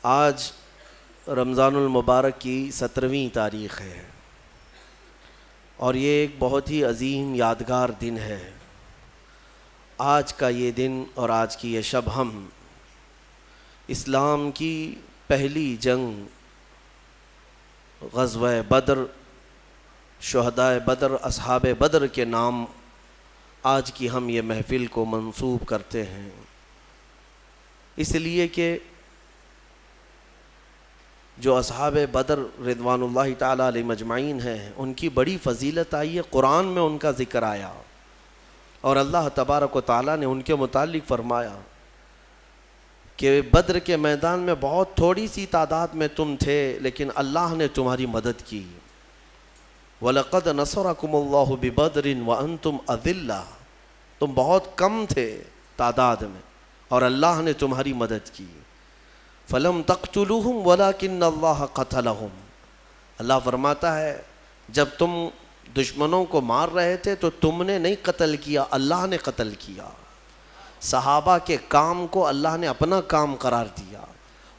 آج رمضان المبارک کی 17ویں تاریخ ہے اور یہ ایک بہت ہی عظیم یادگار دن ہے۔ آج کا یہ دن اور آج کی یہ شب ہم اسلام کی پہلی جنگ غزوہ بدر، شہدائے بدر، اصحاب بدر کے نام آج کی ہم یہ محفل کو منسوب کرتے ہیں، اس لیے کہ جو اصحاب بدر رضوان اللہ تعالیٰ علیہ مجمعین ہیں ان کی بڑی فضیلت آئی ہے، قرآن میں ان کا ذکر آیا اور اللہ تبارک و تعالیٰ نے ان کے متعلق فرمایا کہ بدر کے میدان میں بہت تھوڑی سی تعداد میں تم تھے لیکن اللہ نے تمہاری مدد کی۔ وَلَقَدْ نَصَرَكُمُ اللَّهُ بِبَدْرٍ وَأَنْتُمْ أَذِلَّةٌ، تم بہت کم تھے تعداد میں اور اللہ نے تمہاری مدد کی۔ فَلَمْ تَقْتُلُوهُمْ وَلَكِنَّ اللَّهَ قَتَلَهُمْ، اللہ فرماتا ہے جب تم دشمنوں کو مار رہے تھے تو تم نے نہیں قتل کیا، اللہ نے قتل کیا۔ صحابہ کے کام کو اللہ نے اپنا کام قرار دیا۔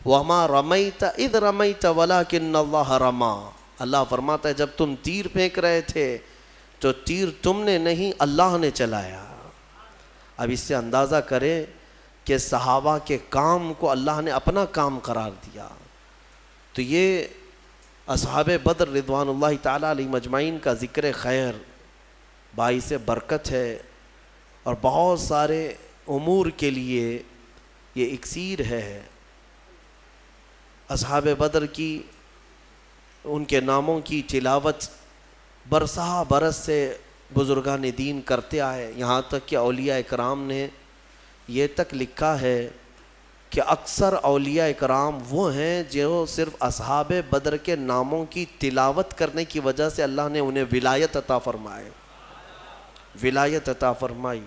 وَمَا رَمَيْتَ إِذْ رَمَيْتَ وَلَكِنَّ اللَّهَ رَمَى، اللہ فرماتا ہے جب تم تیر پھینک رہے تھے تو تیر تم نے نہیں، اللہ نے چلایا۔ اب اس سے اندازہ کریں کہ صحابہ کے کام کو اللہ نے اپنا کام قرار دیا۔ تو یہ اصحاب بدر رضوان اللہ تعالیٰ علیہ مجمعین کا ذکر خیر باعث برکت ہے اور بہت سارے امور کے لیے یہ اکسیر ہے۔ اصحاب بدر کی ان کے ناموں کی تلاوت برسہ برس سے بزرگان دین کرتے آئے، یہاں تک کہ اولیاء اکرام نے یہ تک لکھا ہے کہ اکثر اولیاء اکرام وہ ہیں جو صرف اصحاب بدر کے ناموں کی تلاوت کرنے کی وجہ سے اللہ نے انہیں ولایت عطا فرمائے، ولایت عطا فرمائی۔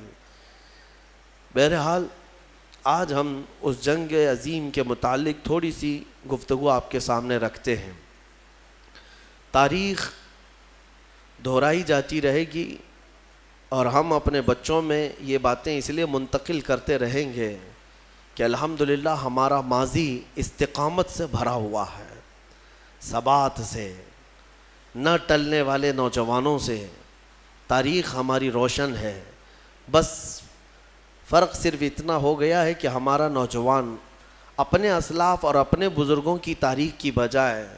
بہرحال آج ہم اس جنگ عظیم کے متعلق تھوڑی سی گفتگو آپ کے سامنے رکھتے ہیں۔ تاریخ دہرائی جاتی رہے گی اور ہم اپنے بچوں میں یہ باتیں اس لیے منتقل کرتے رہیں گے کہ الحمدللہ ہمارا ماضی استقامت سے بھرا ہوا ہے، ثبات سے، نہ ٹلنے والے نوجوانوں سے۔ تاریخ ہماری روشن ہے، بس فرق صرف اتنا ہو گیا ہے کہ ہمارا نوجوان اپنے اسلاف اور اپنے بزرگوں کی تاریخ کی بجائے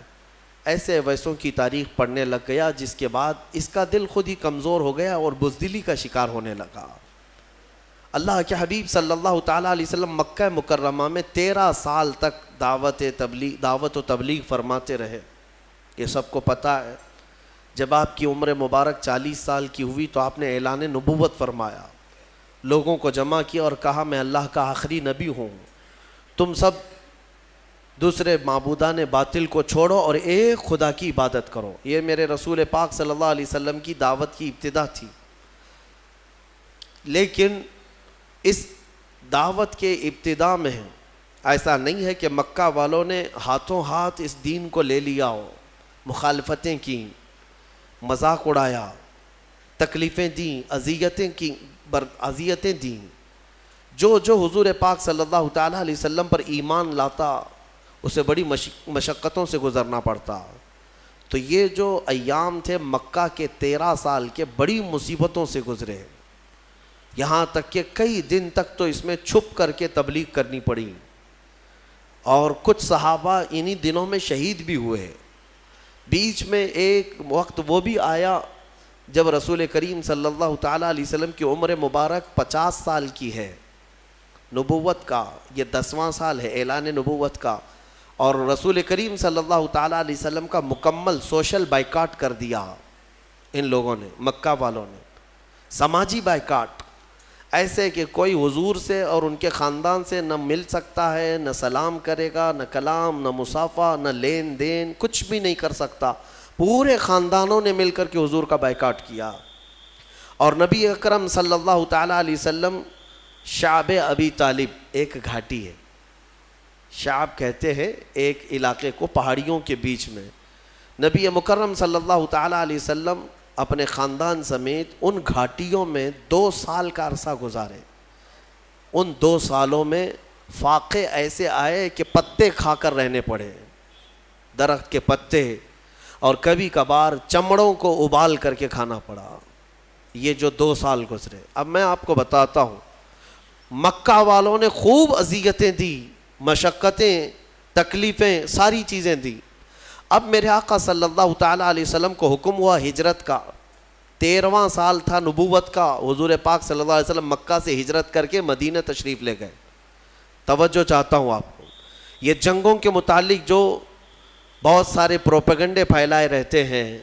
ایسے ویسوں کی تاریخ پڑھنے لگ گیا، جس کے بعد اس کا دل خود ہی کمزور ہو گیا اور بزدلی کا شکار ہونے لگا۔ اللہ کے حبیب صلی اللہ تعالیٰ علیہ وسلم مکہ مکرمہ میں 13 سال تک دعوت و تبلیغ فرماتے رہے، یہ سب کو پتہ ہے۔ جب آپ کی عمر مبارک 40 سال کی ہوئی تو آپ نے اعلان نبوت فرمایا، لوگوں کو جمع کیا اور کہا میں اللہ کا آخری نبی ہوں، تم سب دوسرے معبودان باطل کو چھوڑو اور ایک خدا کی عبادت کرو۔ یہ میرے رسول پاک صلی اللہ علیہ وسلم کی دعوت کی ابتدا تھی۔ لیکن اس دعوت کے ابتدا میں ایسا نہیں ہے کہ مکہ والوں نے ہاتھوں ہاتھ اس دین کو لے لیا ہو، مخالفتیں کی، مذاق اڑایا، تکلیفیں دیں، اذیتیں دیں۔ جو حضور پاک صلی اللہ تعالیٰ علیہ وسلم پر ایمان لاتا اسے بڑی مشقتوں سے گزرنا پڑتا۔ تو یہ جو ایام تھے مکہ کے 13 سال کے بڑی مصیبتوں سے گزرے، یہاں تک کہ کئی دن تک تو اس میں چھپ کر کے تبلیغ کرنی پڑی اور کچھ صحابہ انہی دنوں میں شہید بھی ہوئے۔ بیچ میں ایک وقت وہ بھی آیا جب رسول کریم صلی اللہ تعالیٰ علیہ وسلم کی عمر مبارک 50 سال کی ہے، نبوت کا یہ 10واں سال ہے اعلان نبوت کا، اور رسول کریم صلی اللہ تعالیٰ علیہ وسلم کا مکمل سوشل بائیکاٹ کر دیا ان لوگوں نے، مکہ والوں نے، سماجی بائیکاٹ، ایسے کہ کوئی حضور سے اور ان کے خاندان سے نہ مل سکتا ہے، نہ سلام کرے گا، نہ کلام، نہ مصافحہ، نہ لین دین، کچھ بھی نہیں کر سکتا۔ پورے خاندانوں نے مل کر کے حضور کا بائیکاٹ کیا۔ اور نبی اکرم صلی اللہ تعالیٰ علیہ وسلم شعب ابی طالب، ایک گھاٹی ہے، شعب کہتے ہیں ایک علاقے کو پہاڑیوں کے بیچ میں، نبی مکرم صلی اللہ تعالیٰ علیہ وسلم اپنے خاندان سمیت ان گھاٹیوں میں 2 سال کا عرصہ گزارے۔ ان 2 سالوں میں فاقے ایسے آئے کہ پتے کھا کر رہنے پڑے، درخت کے پتے، اور کبھی کبھار چمڑوں کو ابال کر کے کھانا پڑا۔ یہ جو 2 سال گزرے، اب میں آپ کو بتاتا ہوں، مکہ والوں نے خوب اذیتیں دی، مشقتیں، تکلیفیں، ساری چیزیں دی۔ اب میرے آقا صلی اللہ تعالیٰ علیہ وسلم کو حکم ہوا ہجرت کا، 13واں سال تھا نبوت کا، حضور پاک صلی اللہ علیہ وسلم مکہ سے ہجرت کر کے مدینہ تشریف لے گئے۔ توجہ چاہتا ہوں آپ کو، یہ جنگوں کے متعلق جو بہت سارے پروپیگنڈے پھیلائے رہتے ہیں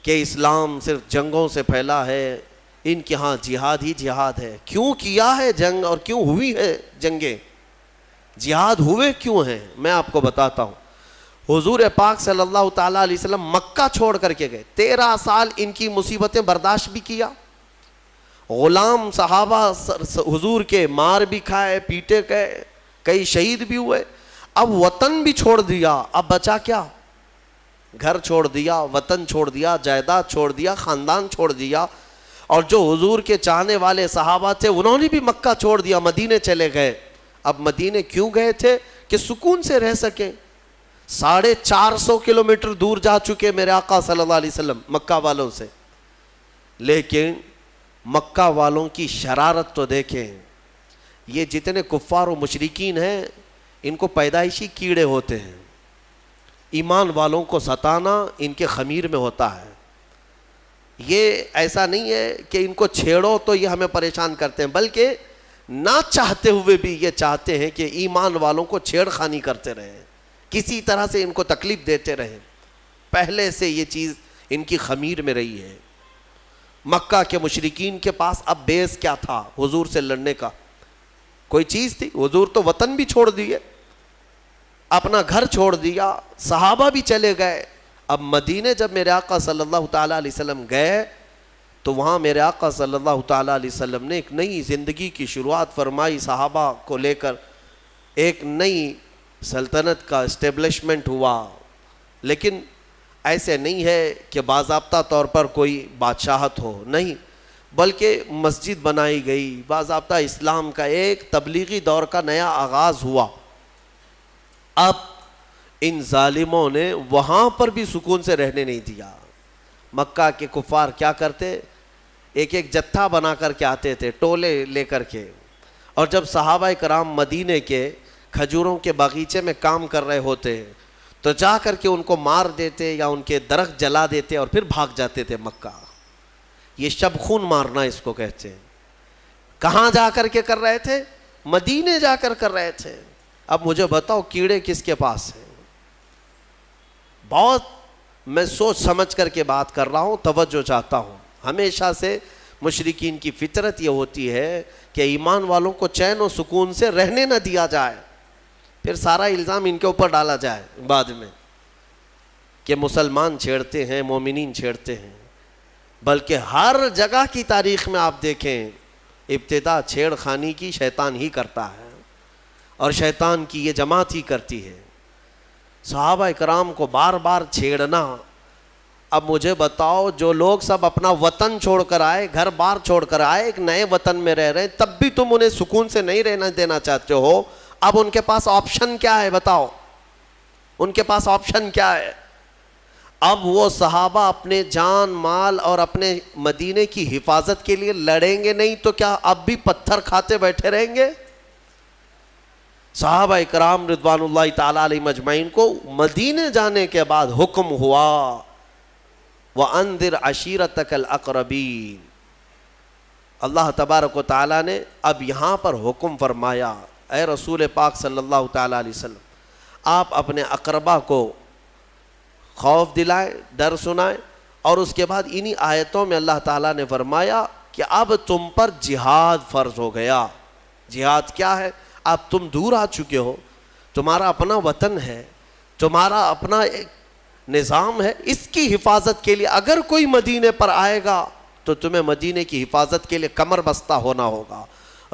کہ اسلام صرف جنگوں سے پھیلا ہے، ان کے ہاں جہاد ہی جہاد ہے۔ کیوں کیا ہے جنگ اور کیوں ہوئی ہے جنگیں؟ جہاد ہوئے کیوں ہیں؟ میں آپ کو بتاتا ہوں۔ حضور پاک صلی اللہ تعالیٰ علیہ وسلم مکہ چھوڑ کر کے گئے، 13 سال ان کی مصیبتیں برداشت بھی کیا، غلام صحابہ حضور کے مار بھی کھائے، پیٹے گئے، کئی شہید بھی ہوئے۔ اب وطن بھی چھوڑ دیا، اب بچا کیا؟ گھر چھوڑ دیا، وطن چھوڑ دیا، جائیداد چھوڑ دیا، خاندان چھوڑ دیا، اور جو حضور کے چاہنے والے صحابہ تھے انہوں نے بھی مکہ چھوڑ دیا، مدینے چلے گئے۔ اب مدینے کیوں گئے تھے؟ کہ سکون سے رہ سکیں۔ 450 کلومیٹر دور جا چکے میرے آقا صلی اللہ علیہ وسلم مکہ والوں سے، لیکن مکہ والوں کی شرارت تو دیکھیں۔ یہ جتنے کفار و مشرکین ہیں ان کو پیدائشی کیڑے ہوتے ہیں، ایمان والوں کو ستانا ان کے خمیر میں ہوتا ہے۔ یہ ایسا نہیں ہے کہ ان کو چھیڑو تو یہ ہمیں پریشان کرتے ہیں، بلکہ نہ چاہتے ہوئے بھی یہ چاہتے ہیں کہ ایمان والوں کو چھیڑ خانی کرتے رہیں، کسی طرح سے ان کو تکلیف دیتے رہیں۔ پہلے سے یہ چیز ان کی خمیر میں رہی ہے۔ مکہ کے مشرکین کے پاس اب بیس کیا تھا حضور سے لڑنے کا؟ کوئی چیز تھی؟ حضور تو وطن بھی چھوڑ دیے، اپنا گھر چھوڑ دیا، صحابہ بھی چلے گئے۔ اب مدینے جب میرے آقا صلی اللہ تعالیٰ علیہ وسلم گئے تو وہاں میرے آقا صلی اللہ تعالیٰ علیہ وسلم نے ایک نئی زندگی کی شروعات فرمائی، صحابہ کو لے کر ایک نئی سلطنت کا اسٹیبلشمنٹ ہوا۔ لیکن ایسے نہیں ہے کہ باضابطہ طور پر کوئی بادشاہت ہو، نہیں، بلکہ مسجد بنائی گئی، باضابطہ اسلام کا ایک تبلیغی دور کا نیا آغاز ہوا۔ اب ان ظالموں نے وہاں پر بھی سکون سے رہنے نہیں دیا۔ مکہ کے کفار کیا کرتے؟ ایک ایک جتھا بنا کر کے آتے تھے، ٹولے لے کر کے، اور جب صحابہ کرام مدینے کے کھجوروں کے باغیچے میں کام کر رہے ہوتے تو جا کر کے ان کو مار دیتے یا ان کے درخت جلا دیتے اور پھر بھاگ جاتے تھے مکہ۔ یہ شب خون مارنا اس کو کہتے ہیں۔ کہاں جا کر کے کر رہے تھے؟ مدینے جا کر رہے تھے۔ اب مجھے بتاؤ کیڑے کس کے پاس ہیں؟ بہت میں سوچ سمجھ کر کے بات کر رہا ہوں، توجہ چاہتا ہوں۔ ہمیشہ سے مشرکین کی فطرت یہ ہوتی ہے کہ ایمان والوں کو چین و سکون سے رہنے نہ دیا جائے، پھر سارا الزام ان کے اوپر ڈالا جائے بعد میں کہ مسلمان چھیڑتے ہیں، مومنین چھیڑتے ہیں۔ بلکہ ہر جگہ کی تاریخ میں آپ دیکھیں، ابتدا چھیڑ خانی کی شیطان ہی کرتا ہے، اور شیطان کی یہ جماعت ہی کرتی ہے۔ صحابہ کرام کو بار بار چھیڑنا۔ اب مجھے بتاؤ، جو لوگ سب اپنا وطن چھوڑ کر آئے، گھر بار چھوڑ کر آئے، ایک نئے وطن میں رہ رہے ہیں، تب بھی تم انہیں سکون سے نہیں رہنا دینا چاہتے ہو۔ اب ان کے پاس آپشن کیا ہے؟ بتاؤ، ان کے پاس آپشن کیا ہے؟ اب وہ صحابہ اپنے جان مال اور اپنے مدینے کی حفاظت کے لیے لڑیں گے نہیں تو کیا اب بھی پتھر کھاتے بیٹھے رہیں گے؟ صحابہ اکرام رضوان اللہ تعالیٰ علیہ مجمعین کو مدینے جانے کے بعد حکم ہوا، وَأَنذِرْ عَشِيرَتَكَ الْأَقْرَبِينَ۔ اللہ تبارک و تعالیٰ نے اب یہاں پر حکم فرمایا، اے رسول پاک صلی اللہ تعالیٰ علیہ وسلم، آپ اپنے اقربا کو خوف دلائیں، ڈر سنائیں، اور اس کے بعد انہی آیتوں میں اللہ تعالیٰ نے فرمایا کہ اب تم پر جہاد فرض ہو گیا۔ جہاد کیا ہے؟ اب تم دور آ چکے ہو، تمہارا اپنا وطن ہے، تمہارا اپنا ایک نظام ہے، اس کی حفاظت کے لیے اگر کوئی مدینے پر آئے گا تو تمہیں مدینے کی حفاظت کے لیے کمر بستہ ہونا ہوگا۔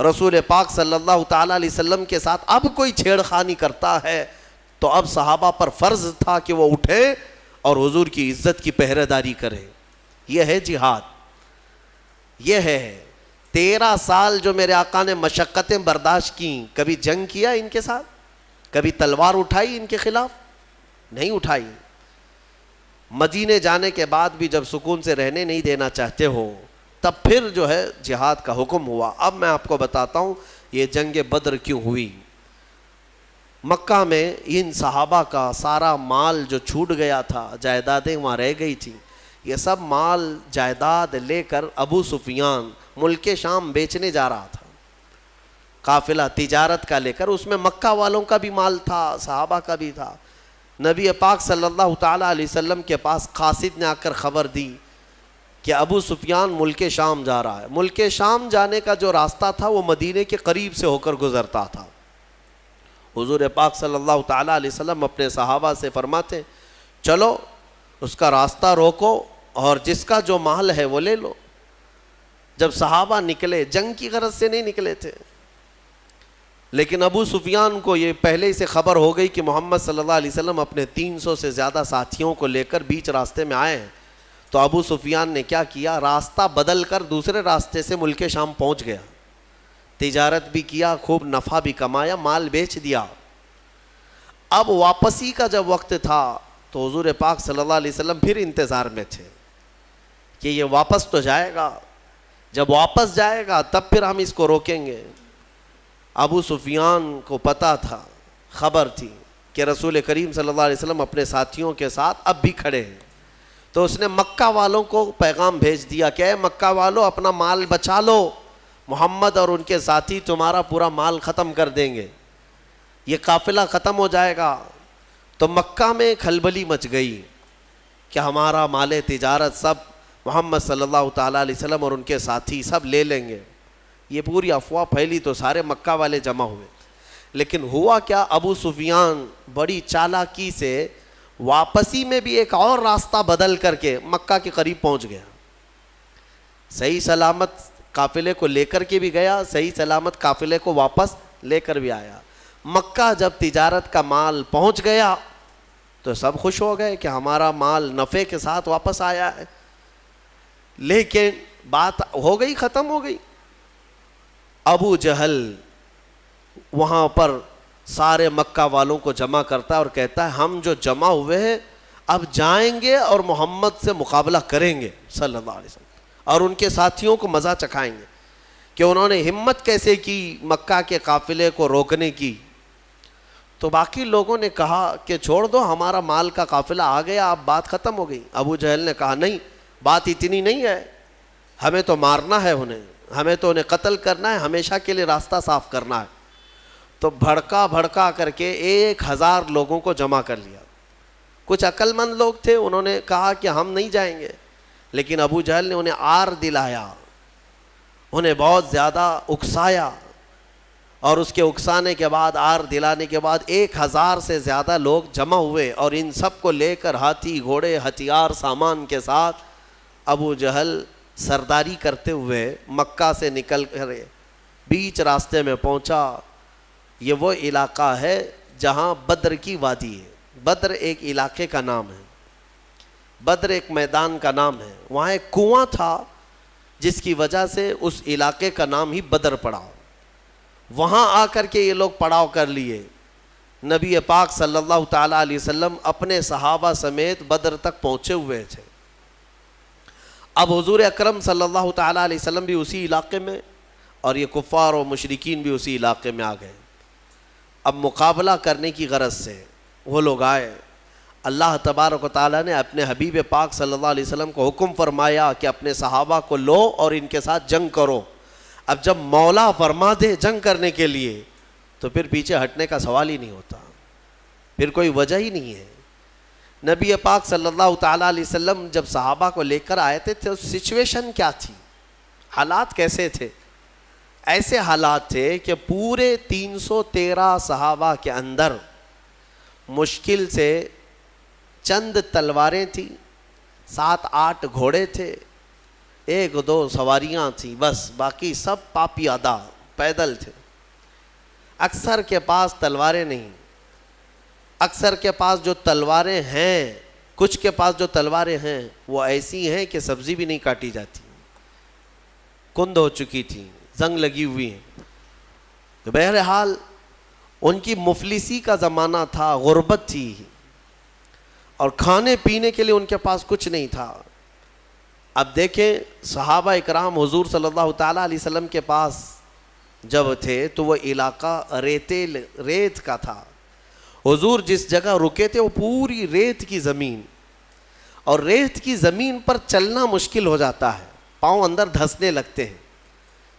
رسول پاک صلی اللہ تعالیٰ علیہ وسلم کے ساتھ اب کوئی چھیڑ خانی کرتا ہے تو اب صحابہ پر فرض تھا کہ وہ اٹھیں اور حضور کی عزت کی پہرے داری کریں۔ یہ ہے جہاد، یہ ہے 13 سال جو میرے آقا نے مشقتیں برداشت کیں، کبھی جنگ کیا ان کے ساتھ؟ کبھی تلوار اٹھائی ان کے خلاف؟ نہیں اٹھائی۔ مدینے جانے کے بعد بھی جب سکون سے رہنے نہیں دینا چاہتے ہو، تب پھر جو ہے جہاد کا حکم ہوا۔ اب میں آپ کو بتاتا ہوں یہ جنگ بدر کیوں ہوئی۔ مکہ میں ان صحابہ کا سارا مال جو چھوٹ گیا تھا، جائیدادیں وہاں رہ گئی تھیں، یہ سب مال جائیداد لے کر ابو سفیان ملک شام بیچنے جا رہا تھا، قافلہ تجارت کا لے کر۔ اس میں مکہ والوں کا بھی مال تھا، صحابہ کا بھی تھا۔ نبی پاک صلی اللہ تعالیٰ علیہ وسلم کے پاس قاصد نے آ کر خبر دی کہ ابو سفیان ملک شام جا رہا ہے۔ ملک شام جانے کا جو راستہ تھا وہ مدینے کے قریب سے ہو کر گزرتا تھا۔ حضور پاک صلی اللہ تعالیٰ علیہ وسلم اپنے صحابہ سے فرماتے چلو اس کا راستہ روکو اور جس کا جو مال ہے وہ لے لو۔ جب صحابہ نکلے، جنگ کی غرض سے نہیں نکلے تھے، لیکن ابو سفیان کو یہ پہلے ہی سے خبر ہو گئی کہ محمد صلی اللہ علیہ وسلم اپنے 300 سے زیادہ ساتھیوں کو لے کر بیچ راستے میں آئے ہیں۔ تو ابو سفیان نے کیا کیا، راستہ بدل کر دوسرے راستے سے ملک شام پہنچ گیا، تجارت بھی کیا، خوب نفع بھی کمایا، مال بیچ دیا۔ اب واپسی کا جب وقت تھا تو حضور پاک صلی اللہ علیہ وسلم پھر انتظار میں تھے کہ یہ واپس تو جائے گا، جب واپس جائے گا تب پھر ہم اس کو روکیں گے۔ ابو سفیان کو پتہ تھا، خبر تھی کہ رسول کریم صلی اللہ علیہ وسلم اپنے ساتھیوں کے ساتھ اب بھی کھڑے ہیں، تو اس نے مکہ والوں کو پیغام بھیج دیا کہ اے مکہ والوں اپنا مال بچا لو، محمد اور ان کے ساتھی تمہارا پورا مال ختم کر دیں گے، یہ قافلہ ختم ہو جائے گا۔ تو مکہ میں کھلبلی مچ گئی کہ ہمارا مال تجارت سب محمد صلی اللہ تعالیٰ علیہ وسلم اور ان کے ساتھی سب لے لیں گے۔ یہ پوری افواہ پھیلی تو سارے مکہ والے جمع ہوئے، لیکن ہوا کیا، ابو سفیان بڑی چالاکی سے واپسی میں بھی ایک اور راستہ بدل کر کے مکہ کے قریب پہنچ گیا۔ صحیح سلامت قافلے کو لے کر کے بھی گیا، صحیح سلامت قافلے کو واپس لے کر بھی آیا۔ مکہ جب تجارت کا مال پہنچ گیا تو سب خوش ہو گئے کہ ہمارا مال نفع کے ساتھ واپس آیا ہے، لیکن بات ہو گئی، ختم ہو گئی۔ ابو جہل وہاں پر سارے مکہ والوں کو جمع کرتا ہے اور کہتا ہے ہم جو جمع ہوئے ہیں اب جائیں گے اور محمد سے مقابلہ کریں گے صلی اللہ علیہ وسلم، اور ان کے ساتھیوں کو مزہ چکھائیں گے کہ انہوں نے ہمت کیسے کی مکہ کے قافلے کو روکنے کی۔ تو باقی لوگوں نے کہا کہ چھوڑ دو، ہمارا مال کا قافلہ آ گیا، اب بات ختم ہو گئی۔ ابو جہل نے کہا نہیں، بات اتنی نہیں ہے، ہمیں تو مارنا ہے انہیں، ہمیں تو انہیں قتل کرنا ہے، ہمیشہ کے لیے راستہ صاف کرنا ہے۔ تو بھڑکا کر کے 1000 لوگوں کو جمع کر لیا۔ کچھ عقل مند لوگ تھے، انہوں نے کہا کہ ہم نہیں جائیں گے، لیکن ابو جہل نے انہیں آر دلایا، انہیں بہت زیادہ اکسایا، اور اس کے اکسانے کے بعد، آر دلانے کے بعد 1000 سے زیادہ لوگ جمع ہوئے، اور ان سب کو لے کر ہاتھی گھوڑے ہتھیار سامان کے ساتھ ابو جہل سرداری کرتے ہوئے مکہ سے نکل کر بیچ راستے میں پہنچا۔ یہ وہ علاقہ ہے جہاں بدر کی وادی ہے۔ بدر ایک علاقے کا نام ہے، بدر ایک میدان کا نام ہے۔ وہاں ایک کنواں تھا جس کی وجہ سے اس علاقے کا نام ہی بدر پڑا۔ وہاں آ کر کے یہ لوگ پڑاؤ کر لیے۔ نبی پاک صلی اللہ تعالیٰ علیہ وسلم اپنے صحابہ سمیت بدر تک پہنچے ہوئے تھے۔ اب حضور اکرم صلی اللہ تعالیٰ علیہ وسلم بھی اسی علاقے میں، اور یہ کفار و مشرکین بھی اسی علاقے میں آ گئے۔ اب مقابلہ کرنے کی غرض سے وہ لوگ آئے۔ اللہ تبارک و تعالیٰ نے اپنے حبیب پاک صلی اللہ علیہ وسلم کو حکم فرمایا کہ اپنے صحابہ کو لو اور ان کے ساتھ جنگ کرو۔ اب جب مولا فرما دے جنگ کرنے کے لیے تو پھر پیچھے ہٹنے کا سوال ہی نہیں ہوتا، پھر کوئی وجہ ہی نہیں ہے۔ نبی پاک صلی اللہ تعالیٰ علیہ وسلم جب صحابہ کو لے کر آئے تھے تو سچویشن کیا تھی، حالات کیسے تھے؟ ایسے حالات تھے کہ پورے 313 صحابہ کے اندر مشکل سے چند تلواریں تھیں، 7-8 گھوڑے تھے، 1-2 سواریاں تھیں، بس باقی سب پاپیادہ پیدل تھے۔ اکثر کے پاس تلواریں نہیں، اکثر کے پاس جو تلواریں ہیں، کچھ کے پاس جو تلواریں ہیں وہ ایسی ہیں کہ سبزی بھی نہیں کاٹی جاتی، کند ہو چکی تھیں، زنگ لگی ہوئی ہیں. تو بہرحال ان کی مفلسی کا زمانہ تھا، غربت تھی، اور کھانے پینے کے لیے ان کے پاس کچھ نہیں تھا. اب دیکھیں صحابہ اکرام حضور صلی اللہ تعالیٰ علیہ وسلم کے پاس جب تھے تو وہ علاقہ ریت کا تھا. حضور جس جگہ رکے تھے وہ پوری ریت کی زمین، اور ریت کی زمین پر چلنا مشکل ہو جاتا ہے، پاؤں اندر دھسنے لگتے ہیں.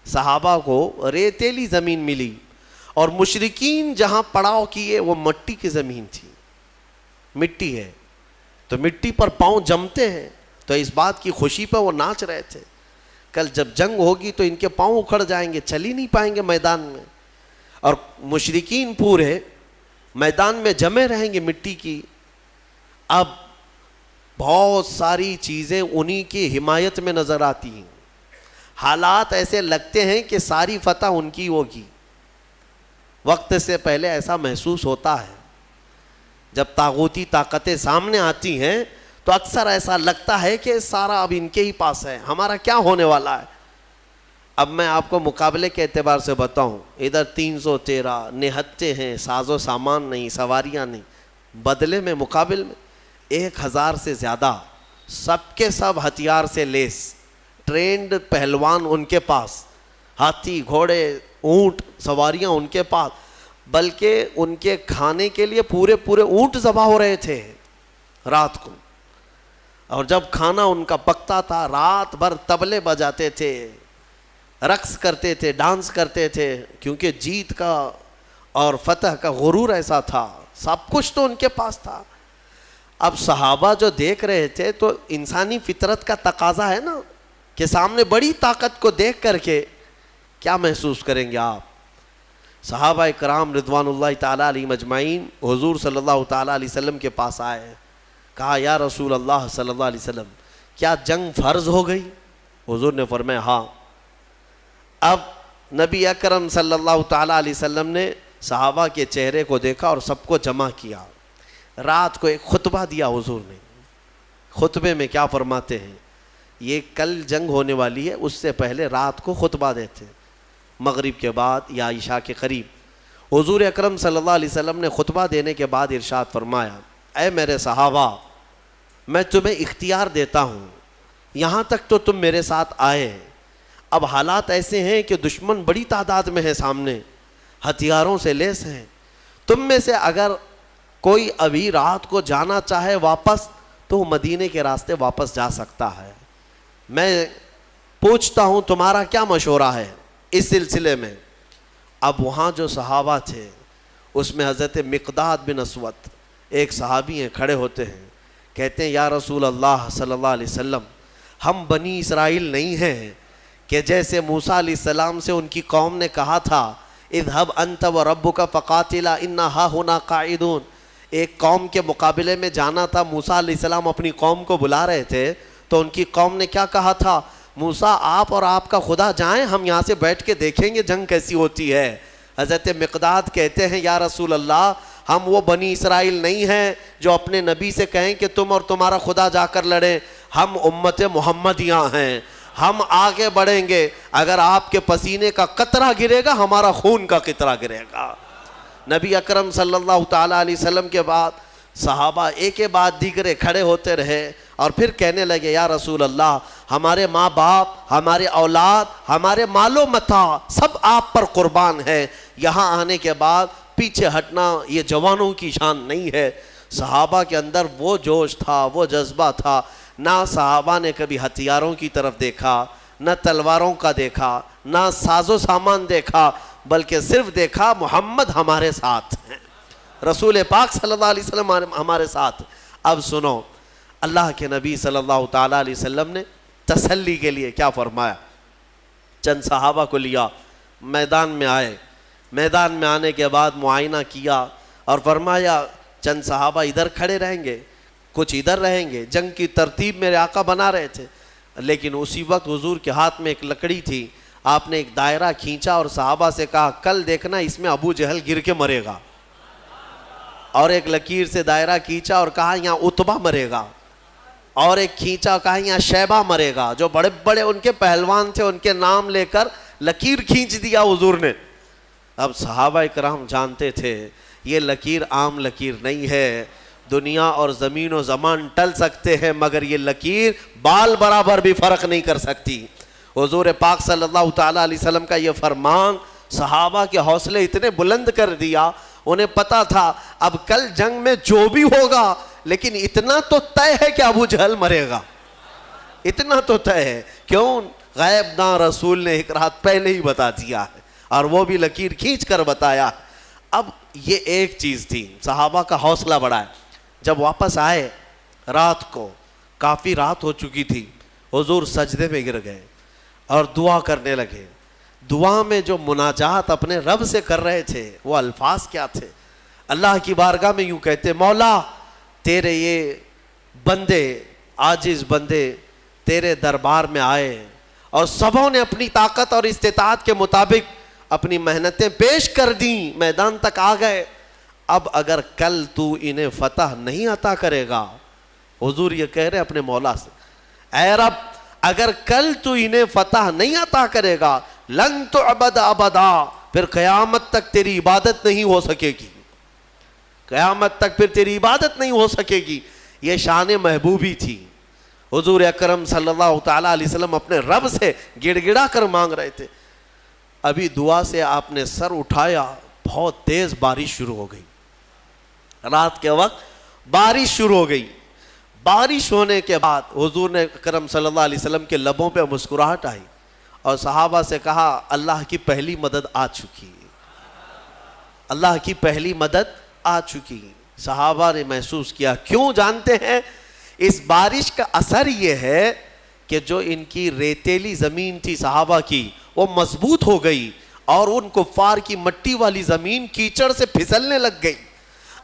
صحابہ کو ریتیلی زمین ملی، اور مشرکین جہاں پڑاؤ کیے وہ مٹی کی زمین تھی، مٹی ہے تو مٹی پر پاؤں جمتے ہیں. تو اس بات کی خوشی پہ وہ ناچ رہے تھے، کل جب جنگ ہوگی تو ان کے پاؤں اکھڑ جائیں گے، چل ہی نہیں پائیں گے میدان میں. اور مشرکین پورے میدان میں جمے رہیں گے مٹی کی. اب بہت ساری چیزیں انہی کی حمایت میں نظر آتی ہیں، حالات ایسے لگتے ہیں کہ ساری فتح ان کی ہوگی. وقت سے پہلے ایسا محسوس ہوتا ہے، جب طاغوتی طاقتیں سامنے آتی ہیں تو اکثر ایسا لگتا ہے کہ سارا اب ان کے ہی پاس ہے، ہمارا کیا ہونے والا ہے. اب میں آپ کو مقابلے کے اعتبار سے بتاؤں، ادھر 313 نہتے ہیں، ساز و سامان نہیں، سواریاں نہیں، بدلے میں مقابل میں 1000 سے زیادہ، سب کے سب ہتھیار سے لیس، ٹرینڈ پہلوان ان کے پاس، ہاتھی گھوڑے اونٹ سواریاں ان کے پاس، بلکہ ان کے کھانے کے لیے پورے اونٹ ذبح ہو رہے تھے رات کو. اور جب کھانا ان کا پکتا تھا رات بھر طبلے بجاتے تھے، رقص کرتے تھے، ڈانس کرتے تھے، کیونکہ جیت کا اور فتح کا غرور ایسا تھا، سب کچھ تو ان کے پاس تھا. اب صحابہ جو دیکھ رہے تھے تو انسانی فطرت کا تقاضا ہے نا کہ سامنے بڑی طاقت کو دیکھ کر کے کیا محسوس کریں گے آپ. صحابہ کرام رضوان اللہ تعالیٰ علیہ مجمعین حضور صلی اللہ تعالیٰ علیہ وسلم کے پاس آئے، کہا یا رسول اللہ صلی اللہ علیہ وسلم کیا جنگ فرض ہو گئی؟ حضور نے فرمایا ہاں. اب نبی اکرم صلی اللہ تعالیٰ علیہ وسلم نے صحابہ کے چہرے کو دیکھا اور سب کو جمع کیا. رات کو ایک خطبہ دیا حضور نے. خطبے میں کیا فرماتے ہیں؟ یہ کل جنگ ہونے والی ہے، اس سے پہلے رات کو خطبہ دیتے ہیں، مغرب کے بعد یا عشاء کے قریب. حضور اکرم صلی اللہ علیہ وسلم نے خطبہ دینے کے بعد ارشاد فرمایا، اے میرے صحابہ میں تمہیں اختیار دیتا ہوں، یہاں تک تو تم میرے ساتھ آئے، اب حالات ایسے ہیں کہ دشمن بڑی تعداد میں ہے سامنے، ہتھیاروں سے لیس ہیں، تم میں سے اگر کوئی ابھی رات کو جانا چاہے واپس تو مدینے کے راستے واپس جا سکتا ہے. میں پوچھتا ہوں تمہارا کیا مشورہ ہے اس سلسلے میں؟ اب وہاں جو صحابہ تھے اس میں حضرت مقداد بن اسود ایک صحابی ہیں، کھڑے ہوتے ہیں، کہتے ہیں یا رسول اللہ صلی اللہ علیہ وسلم ہم بنی اسرائیل نہیں ہیں کہ جیسے موسیٰ علیہ السلام سے ان کی قوم نے کہا تھا اذهب انت وربک فقاتلا انا ہاہنا قاعدون. ایک قوم کے مقابلے میں جانا تھا، موسیٰ علیہ السلام اپنی قوم کو بلا رہے تھے تو ان کی قوم نے کیا کہا تھا؟ موسیٰ آپ اور آپ کا خدا جائیں، ہم یہاں سے بیٹھ کے دیکھیں گے جنگ کیسی ہوتی ہے. حضرت مقداد کہتے ہیں یا رسول اللہ ہم وہ بنی اسرائیل نہیں ہیں جو اپنے نبی سے کہیں کہ تم اور تمہارا خدا جا کر لڑیں، ہم امت محمدیہ ہیں، ہم آگے بڑھیں گے، اگر آپ کے پسینے کا قطرہ گرے گا ہمارا خون کا قطرہ گرے گا. نبی اکرم صلی اللہ تعالیٰ علیہ وسلم کے بعد صحابہ ایک کے بعد دیگرے کھڑے ہوتے رہے اور پھر کہنے لگے یا رسول اللہ ہمارے ماں باپ، ہمارے اولاد، ہمارے مال و متاع سب آپ پر قربان ہے، یہاں آنے کے بعد پیچھے ہٹنا یہ جوانوں کی شان نہیں ہے. صحابہ کے اندر وہ جوش تھا، وہ جذبہ تھا. نہ صحابہ نے کبھی ہتھیاروں کی طرف دیکھا، نہ تلواروں کا دیکھا، نہ ساز و سامان دیکھا، بلکہ صرف دیکھا محمد ہمارے ساتھ ہیں، رسول پاک صلی اللہ علیہ وسلم ہمارے ساتھ. اب سنو اللہ کے نبی صلی اللہ تعالیٰ علیہ وسلم نے تسلی کے لیے کیا فرمایا. چند صحابہ کو لیا، میدان میں آئے، میدان میں آنے کے بعد معائنہ کیا اور فرمایا چند صحابہ ادھر کھڑے رہیں گے، کچھ ادھر رہیں گے. جنگ کی ترتیب میرے آقا بنا رہے تھے، لیکن اسی وقت حضور کے ہاتھ میں ایک لکڑی تھی، آپ نے ایک دائرہ کھینچا اور صحابہ سے کہا کل دیکھنا اس میں ابو جہل گر کے مرے گا، اور ایک لکیر سے دائرہ کھینچا اور کہا یہاں عتبہ مرے گا، اور ایک کھینچا کہا یہاں شیبہ مرے گا. جو بڑے بڑے ان کے پہلوان تھے ان کے نام لے کر لکیر کھینچ دیا حضور نے. اب صحابہ کرام جانتے تھے یہ لکیر عام لکیر نہیں ہے, دنیا اور زمین و زمان ٹل سکتے ہیں مگر یہ لکیر بال برابر بھی فرق نہیں کر سکتی. حضور پاک صلی اللہ تعالیٰ علیہ وسلم کا یہ فرمان صحابہ کے حوصلے اتنے بلند کر دیا. انہیں پتا تھا اب کل جنگ میں جو بھی ہوگا لیکن اتنا تو طے ہے کہ ابو جہل مرے گا, اتنا تو طے ہے. کیوں؟ غیب نہ رسول نے ایک رات پہلے ہی بتا دیا ہے, اور وہ بھی لکیر کھینچ کر بتایا. اب یہ ایک چیز تھی, صحابہ کا حوصلہ بڑھا ہے. جب واپس آئے رات کو, کافی رات ہو چکی تھی, حضور سجدے میں گر گئے اور دعا کرنے لگے. دعا میں جو مناجات اپنے رب سے کر رہے تھے وہ الفاظ کیا تھے؟ اللہ کی بارگاہ میں یوں کہتے, مولا تیرے یہ بندے, عاجز بندے تیرے دربار میں آئے اور سبوں نے اپنی طاقت اور استطاعت کے مطابق اپنی محنتیں پیش کر دیں, میدان تک آ گئے. اب اگر کل تو انہیں فتح نہیں عطا کرے گا, حضور یہ کہہ رہے اپنے مولا سے, اے رب اگر کل تو انہیں فتح نہیں عطا کرے گا لن تعبد ابدا, پھر قیامت تک تیری عبادت نہیں ہو سکے گی, قیامت تک پھر تیری عبادت نہیں ہو سکے گی. یہ شان محبوبی تھی. حضور اکرم صلی اللہ تعالیٰ علیہ وسلم اپنے رب سے گڑ گڑا کر مانگ رہے تھے. ابھی دعا سے آپ نے سر اٹھایا, بہت تیز بارش شروع ہو گئی. رات کے وقت بارش شروع ہو گئی. بارش ہونے کے بعد حضور نے اکرم صلی اللہ علیہ وسلم کے لبوں پہ مسکراہٹ آئی اور صحابہ سے کہا اللہ کی پہلی مدد آ چکی, اللہ کی پہلی مدد آ چکی. صحابہ نے محسوس کیا. کیوں جانتے ہیں؟ اس بارش کا اثر یہ ہے کہ جو ان کی ریتیلی زمین تھی صحابہ کی وہ مضبوط ہو گئی اور ان کفار کی مٹی والی زمین کیچڑ سے پھسلنے لگ گئی.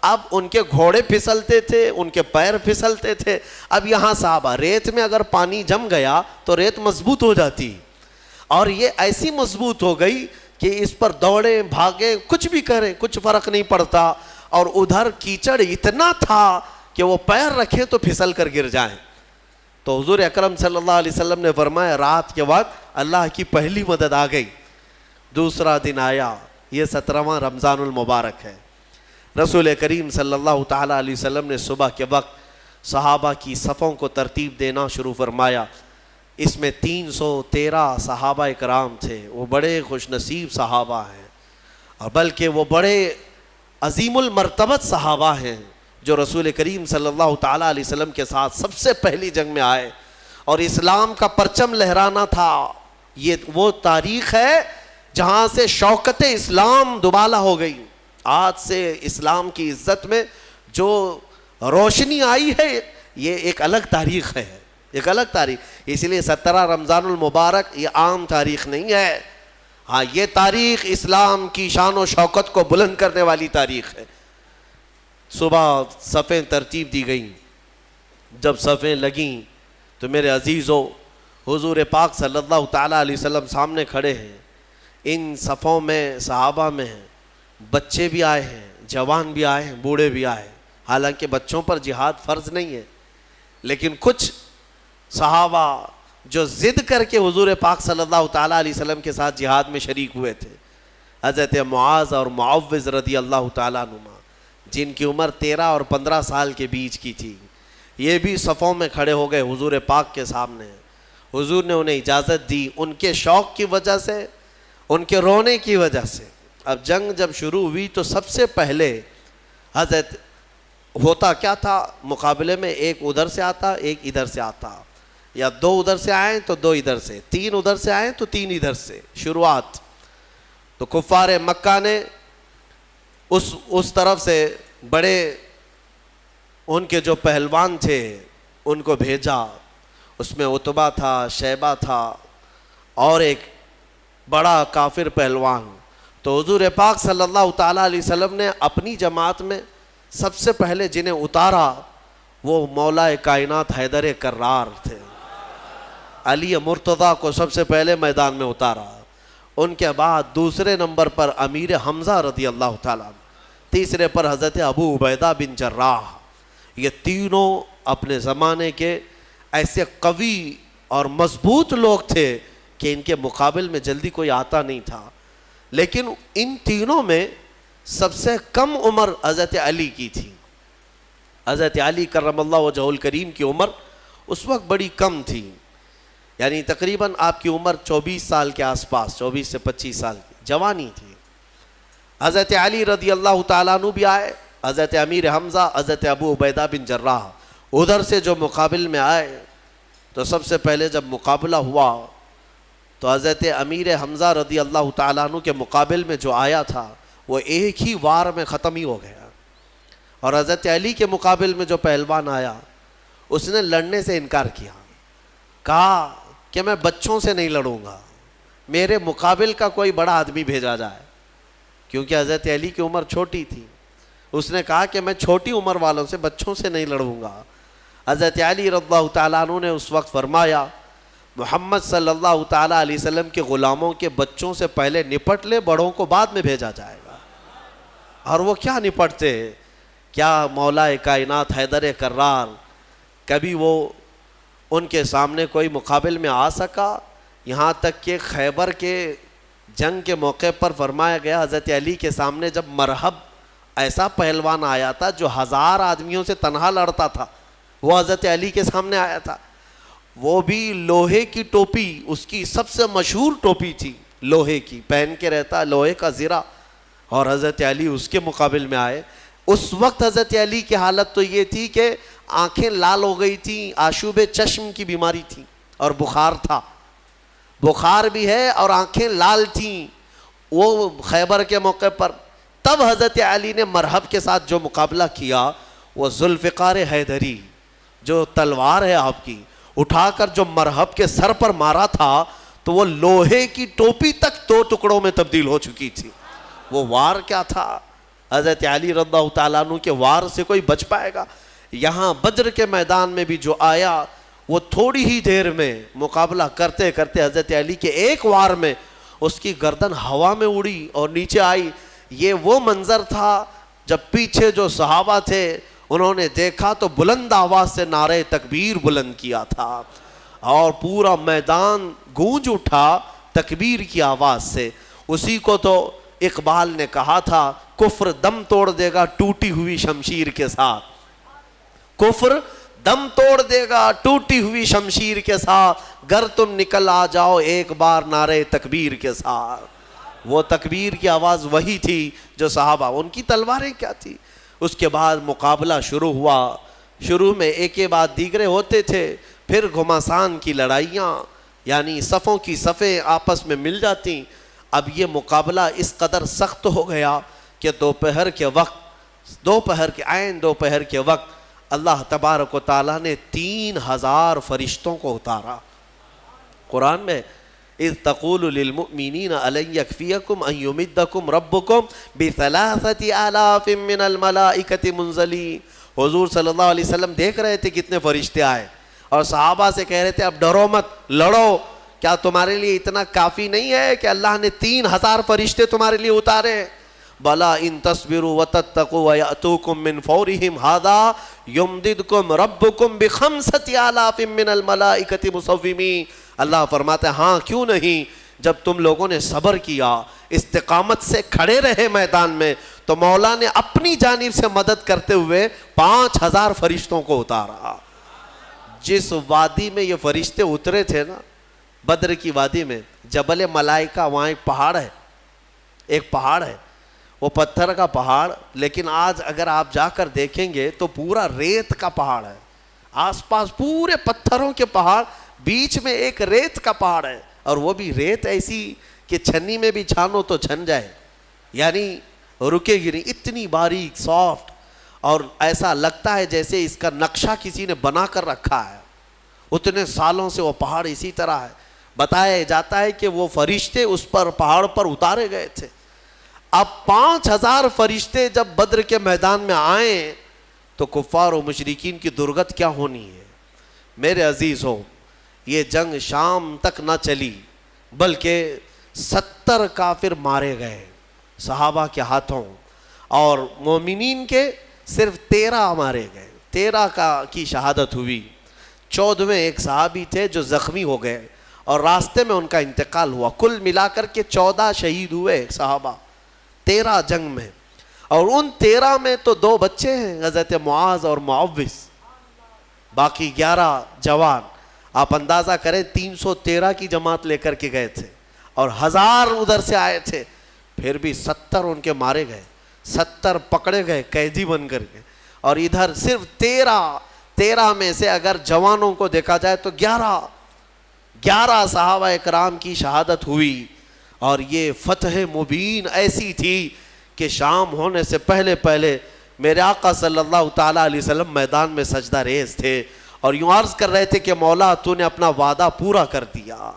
اب ان کے گھوڑے پھسلتے تھے, ان کے پیر پھسلتے تھے. اب یہاں صحابہ, ریت میں اگر پانی جم گیا تو ریت مضبوط ہو جاتی, اور یہ ایسی مضبوط ہو گئی کہ اس پر دوڑیں بھاگیں کچھ بھی کریں کچھ فرق نہیں پڑتا. اور ادھر کیچڑ اتنا تھا کہ وہ پیر رکھیں تو پھسل کر گر جائیں. تو حضور اکرم صلی اللہ علیہ وسلم نے فرمایا رات کے وقت اللہ کی پہلی مدد آ گئی. دوسرا دن آیا, یہ 17واں رمضان المبارک ہے. رسول کریم صلی اللہ تعالیٰ علیہ وسلم نے صبح کے وقت صحابہ کی صفوں کو ترتیب دینا شروع فرمایا. اس میں 313 صحابہ کرام تھے. وہ بڑے خوش نصیب صحابہ ہیں, اور بلکہ وہ بڑے عظیم المرتبت صحابہ ہیں جو رسول کریم صلی اللہ تعالیٰ علیہ وسلم کے ساتھ سب سے پہلی جنگ میں آئے اور اسلام کا پرچم لہرانا تھا. یہ وہ تاریخ ہے جہاں سے شوکت اسلام دوبالا ہو گئی. آج سے اسلام کی عزت میں جو روشنی آئی ہے یہ ایک الگ تاریخ ہے, ایک الگ تاریخ. اس لیے 17 رمضان المبارک یہ عام تاریخ نہیں ہے. ہاں, یہ تاریخ اسلام کی شان و شوکت کو بلند کرنے والی تاریخ ہے. صبح صفیں ترتیب دی گئیں. جب صفیں لگیں تو میرے عزیزو, حضور پاک صلی اللہ تعالیٰ علیہ وسلم سامنے کھڑے ہیں. ان صفوں میں صحابہ میں ہیں, بچے بھی آئے ہیں, جوان بھی آئے ہیں, بوڑھے بھی آئے ہیں. حالانکہ بچوں پر جہاد فرض نہیں ہے, لیکن کچھ صحابہ جو ضد کر کے حضور پاک صلی اللہ تعالیٰ علیہ وسلم کے ساتھ جہاد میں شریک ہوئے تھے. حضرت معاذ اور معوذ رضی اللہ تعالیٰ عنہما, جن کی عمر 13 اور 15 سال کے بیچ کی تھی, یہ بھی صفوں میں کھڑے ہو گئے حضور پاک کے سامنے. حضور نے انہیں اجازت دی, ان کے شوق کی وجہ سے, ان کے رونے کی وجہ سے. اب جنگ جب شروع ہوئی تو سب سے پہلے حضرت ہوتا کیا تھا, مقابلے میں ایک ادھر سے آتا ایک ادھر سے آتا, یا 2 ادھر سے آئیں تو 2 ادھر سے, 3 ادھر سے آئیں تو 3 ادھر سے شروعات. تو کفار مکہ نے اس طرف سے بڑے ان کے جو پہلوان تھے ان کو بھیجا. اس میں عتبہ تھا, شیبہ تھا اور ایک بڑا کافر پہلوان. تو حضور پاک صلی اللہ تعالیٰ علیہ وسلم نے اپنی جماعت میں سب سے پہلے جنہیں اتارا وہ مولا کائنات حیدر کرار تھے. علی مرتضیٰ کو سب سے پہلے میدان میں اتارا. ان کے بعد دوسرے نمبر پر امیر حمزہ رضی اللہ تعالیٰ, تیسرے پر حضرت ابو عبیدہ بن جراح. یہ تینوں اپنے زمانے کے ایسے قوی اور مضبوط لوگ تھے کہ ان کے مقابل میں جلدی کوئی آتا نہیں تھا. لیکن ان تینوں میں سب سے کم عمر حضرت علی کی تھی. حضرت علی کرم اللہ وجہہ الکریم کی عمر اس وقت بڑی کم تھی، یعنی تقریباً آپ کی عمر 24 سال کے آس پاس، 24 سے 25 سال کی جوانی تھی. حضرت علی رضی اللہ تعالیٰ عنہ بھی آئے، حضرت امیر حمزہ، حضرت ابو عبیدہ بن جراح ادھر سے جو مقابل میں آئے تو سب سے پہلے جب مقابلہ ہوا تو حضرت امیر حمزہ رضی اللہ تعالیٰ عنہ کے مقابل میں جو آیا تھا وہ ایک ہی وار میں ختم ہی ہو گیا. اور حضرت علی کے مقابل میں جو پہلوان آیا اس نے لڑنے سے انکار کیا، کہا کہ میں بچوں سے نہیں لڑوں گا، میرے مقابل کا کوئی بڑا آدمی بھیجا جائے. کیونکہ حضرت علی کی عمر چھوٹی تھی، اس نے کہا کہ میں چھوٹی عمر والوں سے، بچوں سے نہیں لڑوں گا. حضرت علی رضی اللہ تعالیٰ عنہ نے اس وقت فرمایا محمد صلی اللہ تعالیٰ علیہ وسلم کے غلاموں کے بچوں سے پہلے نپٹ لے، بڑوں کو بعد میں بھیجا جائے گا. اور وہ کیا نپٹتے، کیا مولا کائنات حیدر کرار کبھی وہ ان کے سامنے کوئی مقابل میں آ سکا؟ یہاں تک کہ خیبر کے جنگ کے موقع پر فرمایا گیا حضرت علی کے سامنے جب مرحب ایسا پہلوان آیا تھا جو 1000 آدمیوں سے تنہا لڑتا تھا، وہ حضرت علی کے سامنے آیا تھا. وہ بھی لوہے کی ٹوپی، اس کی سب سے مشہور ٹوپی تھی لوہے کی، پہن کے رہتا لوہے کا زرہ، اور حضرت علی اس کے مقابل میں آئے. اس وقت حضرت علی کی حالت تو یہ تھی کہ آنکھیں لال ہو گئی تھیں، آشوب چشم کی بیماری تھی اور بخار تھا، بخار بھی ہے اور آنکھیں لال تھیں وہ خیبر کے موقع پر. تب حضرت علی نے مرحب کے ساتھ جو مقابلہ کیا وہ ذوالفقار حیدری، جو تلوار ہے آپ کی، اٹھا کر جو مرحب کے سر پر مارا تھا تو وہ لوہے کی ٹوپی تک 2 ٹکڑوں میں تبدیل ہو چکی تھی. وہ وار کیا تھا، حضرت علی رضی اللہ تعالیٰ عنہ کے وار سے کوئی بچ پائے گا؟ یہاں بدر کے میدان میں بھی جو آیا وہ تھوڑی ہی دیر میں مقابلہ کرتے کرتے حضرت علی کے ایک وار میں اس کی گردن ہوا میں اڑی اور نیچے آئی. یہ وہ منظر تھا جب پیچھے جو صحابہ تھے انہوں نے دیکھا تو بلند آواز سے نعرہ تکبیر بلند کیا تھا اور پورا میدان گونج اٹھا تکبیر کی آواز سے. اسی کو تو اقبال نے کہا تھا کفر دم توڑ دے گا ٹوٹی ہوئی شمشیر کے ساتھ، کفر دم توڑ دے گا ٹوٹی ہوئی شمشیر کے ساتھ، گر تم نکل آ جاؤ ایک بار نعرہ تکبیر کے ساتھ. وہ تکبیر کی آواز وہی تھی جو صحابہ، ان کی تلواریں کیا تھی. اس کے بعد مقابلہ شروع ہوا. شروع میں ایک کے بعد دیگرے ہوتے تھے، پھر گھمسان کی لڑائیاں، یعنی صفوں کی صفیں آپس میں مل جاتی. اب یہ مقابلہ اس قدر سخت ہو گیا کہ دوپہر کے وقت اللہ تبارک و تعالیٰ نے 3000 فرشتوں کو اتارا. قرآن میں اذ تقول للمؤمنین الن یکفیکم ان یمدکم ربکم بثلاثة آلاف من الملائکۃ منزلین. حضور صلی اللہ علیہ وسلم دیکھ رہے تھے کتنے فرشتے آئے اور صحابہ سے کہہ رہے تھے اب ڈرو مت، لڑو. کیا تمہارے لیے اتنا کافی نہیں ہے کہ اللہ نے 3000 فرشتے تمہارے لیے اتارے؟ بلا ان تصبروا وتتقوا ویأتوکم من فورہم ھذا یمددکم ربکم بخمسۃ آلاف من الملائکۃ مصومین. اللہ فرماتا ہے ہاں کیوں نہیں، جب تم لوگوں نے صبر کیا، استقامت سے کھڑے رہے میدان میں، تو مولا نے اپنی جانب سے مدد کرتے ہوئے 5000 فرشتوں کو اتارا. جس وادی میں یہ فرشتے اترے تھے نا، بدر کی وادی میں، جبل ملائکہ، وہاں ایک پہاڑ ہے، وہ پتھر کا پہاڑ، لیکن آج اگر آپ جا کر دیکھیں گے تو پورا ریت کا پہاڑ ہے. آس پاس پورے پتھروں کے پہاڑ، بیچ میں ایک ریت کا پہاڑ ہے، اور وہ بھی ریت ایسی کہ چھنی میں بھی چھانو تو چھن جائے، یعنی رکے گی نہیں، اتنی باریک سافٹ، اور ایسا لگتا ہے جیسے اس کا نقشہ کسی نے بنا کر رکھا ہے. اتنے سالوں سے وہ پہاڑ اسی طرح ہے. بتایا جاتا ہے کہ وہ فرشتے اس پر پہاڑ پر اتارے گئے تھے. اب 5000 فرشتے جب بدر کے میدان میں آئیں تو کفار و مشرکین کی درگت کیا ہونی ہے. میرے عزیزوں، یہ جنگ شام تک نہ چلی بلکہ 70 کافر مارے گئے صحابہ کے ہاتھوں، اور مومنین کے صرف 13 مارے گئے، 13 کی شہادت ہوئی. 14ویں ایک صحابی تھے جو زخمی ہو گئے اور راستے میں ان کا انتقال ہوا. کل ملا کر کے 14 شہید ہوئے صحابہ 13 جنگ میں, اور ان 13 میں تو 2 بچے ہیں, حضرت معاذ اور معوذ, باقی 11 جوان. آپ اندازہ کریں 313 کی جماعت لے کر کے گئے تھے اور 1000 ادھر سے آئے تھے, پھر بھی 70 ان کے مارے گئے, 70 پکڑے گئے قیدی بن کر کے, اور ادھر صرف 13 میں سے اگر جوانوں کو دیکھا جائے تو 11 صحابہ اکرام کی شہادت ہوئی. اور یہ فتح مبین ایسی تھی کہ شام ہونے سے پہلے میرے آقا صلی اللہ تعالیٰ علیہ وسلم میدان میں سجدہ ریز تھے اور یوں عرض کر رہے تھے کہ مولا تو نے اپنا وعدہ پورا کر دیا,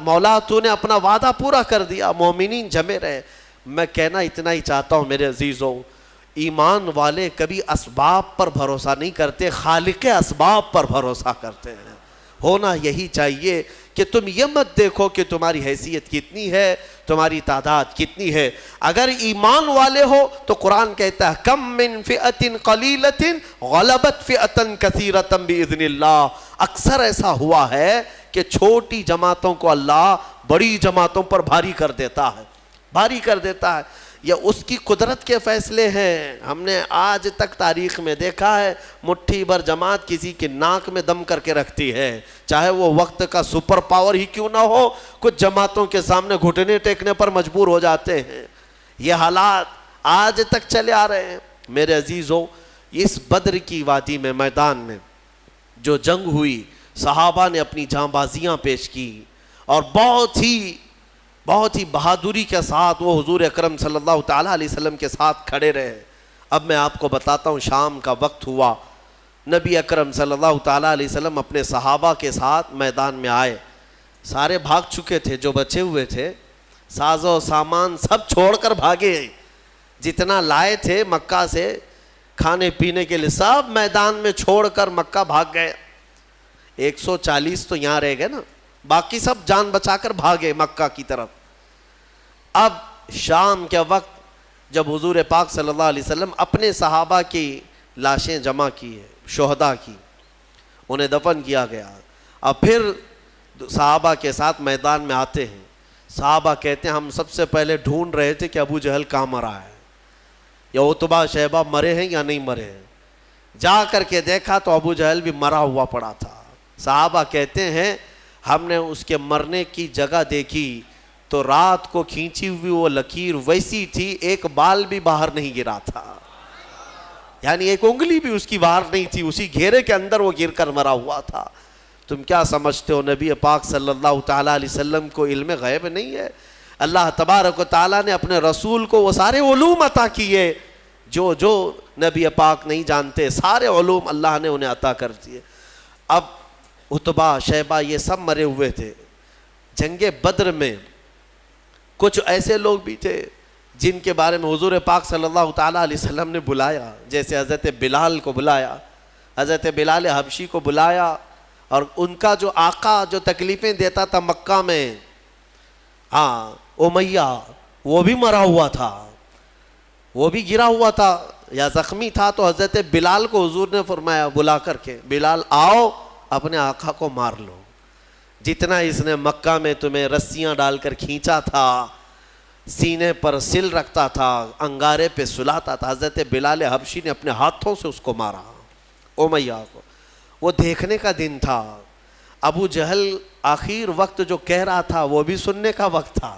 مولا تو نے اپنا وعدہ پورا کر دیا, مومنین جمے رہے. میں کہنا اتنا ہی چاہتا ہوں میرے عزیزوں, ایمان والے کبھی اسباب پر بھروسہ نہیں کرتے, خالق اسباب پر بھروسہ کرتے ہیں. ہونا یہی چاہیے کہ تم یہ مت دیکھو کہ تمہاری حیثیت کتنی ہے, تمہاری تعداد کتنی ہے. اگر ایمان والے ہو تو قرآن کہتا ہے کم من فئۃ قلیلۃ غلبت فئۃ کثیرۃ باذن اللہ. اکثر ایسا ہوا ہے کہ چھوٹی جماعتوں کو اللہ بڑی جماعتوں پر بھاری کر دیتا ہے. یہ اس کی قدرت کے فیصلے ہیں. ہم نے آج تک تاریخ میں دیکھا ہے مٹھی بھر جماعت کسی کے ناک میں دم کر کے رکھتی ہے, چاہے وہ وقت کا سپر پاور ہی کیوں نہ ہو, کچھ جماعتوں کے سامنے گھٹنے ٹیکنے پر مجبور ہو جاتے ہیں. یہ حالات آج تک چلے آ رہے ہیں. میرے عزیزوں, اس بدر کی وادی میں میدان میں جو جنگ ہوئی, صحابہ نے اپنی جاں بازیاں پیش کی اور بہت ہی بہادری کے ساتھ وہ حضور اکرم صلی اللہ تعالیٰ علیہ وسلم کے ساتھ کھڑے رہے. اب میں آپ کو بتاتا ہوں, شام کا وقت ہوا, نبی اکرم صلی اللہ تعالیٰ علیہ وسلم اپنے صحابہ کے ساتھ میدان میں آئے. سارے بھاگ چکے تھے, جو بچے ہوئے تھے ساز و سامان سب چھوڑ کر بھاگے, جتنا لائے تھے مکہ سے کھانے پینے کے لیے سب میدان میں چھوڑ کر مکہ بھاگ گئے. 140 تو یہاں رہ گئے نا, باقی سب جان بچا کر بھاگے مکہ کی طرف. اب شام کے وقت جب حضور پاک صلی اللہ علیہ وسلم اپنے صحابہ کی لاشیں جمع کی, شہداء کی, انہیں دفن کیا گیا, اب پھر صحابہ کے ساتھ میدان میں آتے ہیں. صحابہ کہتے ہیں ہم سب سے پہلے ڈھونڈ رہے تھے کہ ابو جہل کہاں مرا ہے, یا عتبہ شیبہ مرے ہیں یا نہیں مرے ہیں. جا کر کے دیکھا تو ابو جہل بھی مرا ہوا پڑا تھا. صحابہ کہتے ہیں ہم نے اس کے مرنے کی جگہ دیکھی تو رات کو کھینچی ہوئی وہ لکیر ویسی تھی, ایک بال بھی باہر نہیں گرا تھا, یعنی ایک انگلی بھی اس کی باہر نہیں تھی, اسی گھیرے کے اندر وہ گر کر مرا ہوا تھا. تم کیا سمجھتے ہو نبی پاک صلی اللہ تعالیٰ علیہ وسلم کو علم غیب نہیں ہے؟ اللہ تبارک و تعالیٰ نے اپنے رسول کو وہ سارے علوم عطا کیے جو نبی پاک نہیں جانتے, سارے علوم اللہ نے انہیں عطا کر دیے. اب عتبہ شیبہ یہ سب مرے ہوئے تھے. جنگ بدر میں کچھ ایسے لوگ بھی تھے جن کے بارے میں حضور پاک صلی اللہ تعالیٰ علیہ وسلم نے بلایا, جیسے حضرت بلال کو بلایا, حضرت بلال حبشی کو بلایا, اور ان کا جو آقا جو تکلیفیں دیتا تھا مکہ میں, امیہ, وہ بھی مرا ہوا تھا, وہ بھی گرا ہوا تھا یا زخمی تھا. تو حضرت بلال کو حضور نے فرمایا بلا کر کے, بلال آؤ اپنے آقا کو مار لو, جتنا اس نے مکہ میں تمہیں رسیاں ڈال کر کھینچا تھا, سینے پر سل رکھتا تھا, انگارے پہ سلاتا تھا, حضرت بلال حبشی نے اپنے ہاتھوں سے اس کو مارا, امیہ کو. وہ دیکھنے کا دن تھا. ابو جہل آخر وقت جو کہہ رہا تھا وہ بھی سننے کا وقت تھا.